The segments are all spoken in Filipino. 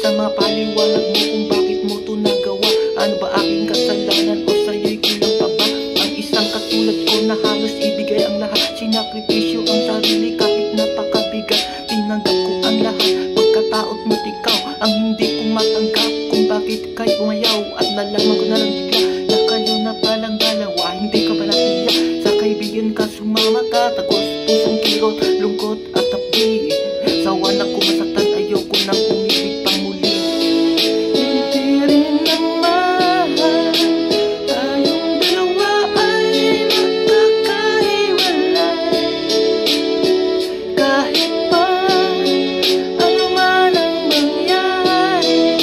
sa mga paliwanag mo kung bakit mo to nagawa. Ano ba aking kasalanan o sa'yo'y kulang pa ba? Ang isang katulad ko na halos ibigay ang lahat, sinakripisyo ang sarili kahit napakabigat. Tinanggap ko ang lahat, pagkatao't mo't ikaw ang hindi ko matanggap kung bakit kayo umayaw. At nalaman ko na lang bigla na kayo na palang dalawa. Hindi ka pala tiyak, sa kaibigan ka sumama ka. Tagos pusong kirot, lungkot at tabi. Sawa na ko masaktan, ayoko nang umibig pa muli. Hindi rin naman tayong dalawa ay magkakahiwalay. Kahit pa ano man ang mangyari,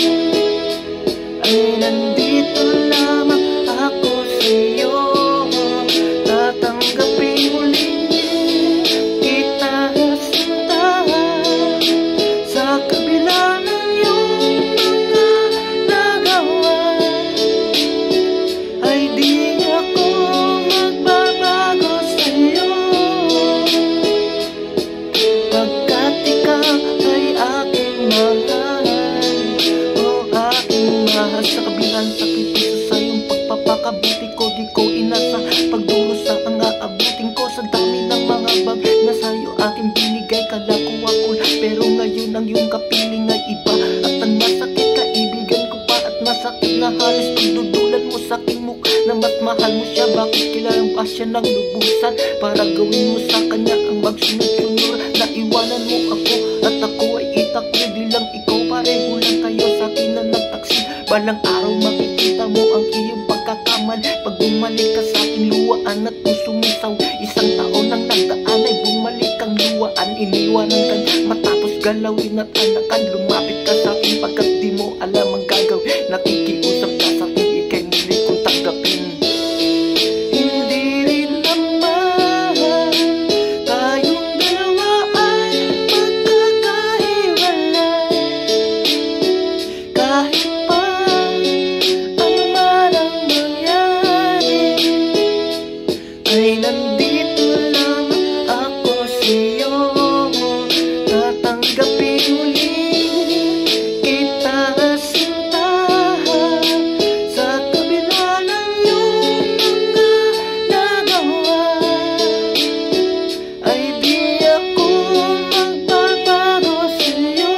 ay nandito lamang ako sa'yo. Tatanggapin muli kita sinta, sa kabila ng iyong mga nagawa. Ay di ako magbabago sa'yo, pagkat ikaw ay aking mahal. O aking mahal, sa kabilang sakripisyo sa iyong pagpapakabuti ko, di ko inasa pagdurusa ang aabutin ko. Sa dami ng mga bag na sa'yo aking binigay, kala ko ako, pero ngayon ang iyong kapiling ay iba. At ang masakit, kaibigan ko pa at masakit na halos pagdudulan mo sa aking mukha na mas mahal mo siya. Bakit kailangan ba siya ng lubusan para gawin mo sa kanya ang magsunod-sunod? Naiwanan mo ako at ako ay itakwil, di lang ikaw, pareho lang kayo sa akin na nagtaksil. Balang araw makikita mo ang iyong pagkakamali pag bumalik ka sa aking luwaan at sumisaw. Isang taon nang nagdaan ay bumalik ang luwaan, iniwanan ka matapos galawin at anakan. Lumapit ka sa akin pagkat di mo alam ang gagawin. Nakikiusap ka sa akin, ikay muli kong tanggapin. Hindi rin naman tayong dalawa ay magkakahiwalay. Kahit pa ano man ang mangyari, ay nandito lamang ako sa'yo. Tatanggapin muli kita sinta, sa kabila ng iyong mga nagawa. Ay di ako magbabago sa'yo,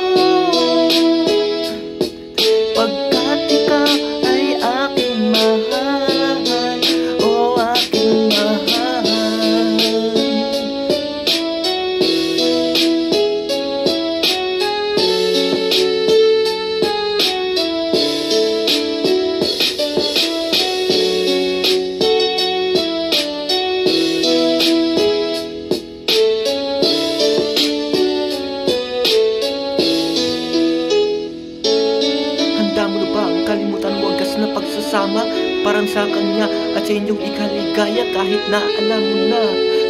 pagkat ikaw ay aking mahal. O aking mahal. Handa mo na ba ang kalimutan mo wagas na pagsasama? Parang sa kanya at sa inyong ikaligaya, kahit na alam mo na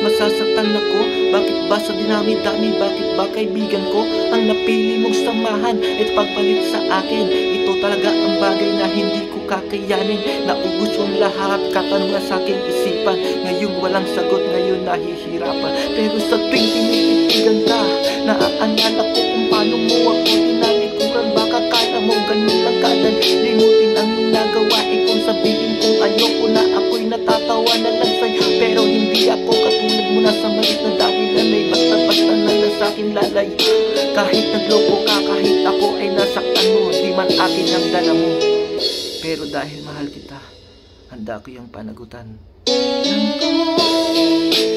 masasaktan ako. Bakit ba sa dinami-dami, bakit ba kaibigan ko ang napili mong samahan at pagpalit sa akin? Ito talaga ang bagay na hindi ko kakayanin. Naubos ang lahat katanungan sa aking isipan. Ngayong walang sagot, ngayon nahihirapan. Pero sa tuwing tinititigan ka, naaalala ko kung paano mo ako tinalikuran. Baka kala mo ganun lang kadal limutin ang nagawa. Kung sabihin kong ayoko na, ako'y natatawa na lang sa'yo. Pero hindi ako katulad mo na sa maliit na dahilan ay basta-basta na lang sa'kin lalay. Kahit nagloko ka, kahit ako ay nasaktan mo, di man akin ang dala mo. Pero dahil mahal kita, handa ko yung panagutan.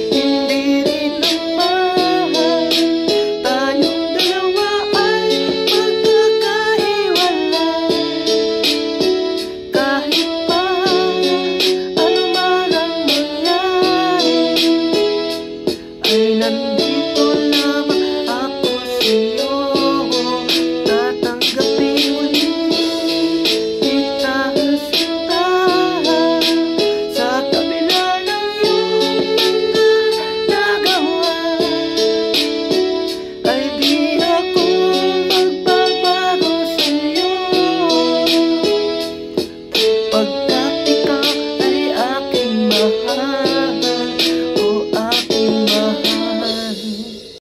Hindi rin naman tayong dalawa ay magkakahiwalay. Kahit pa ano man ang mangyari, ay nandito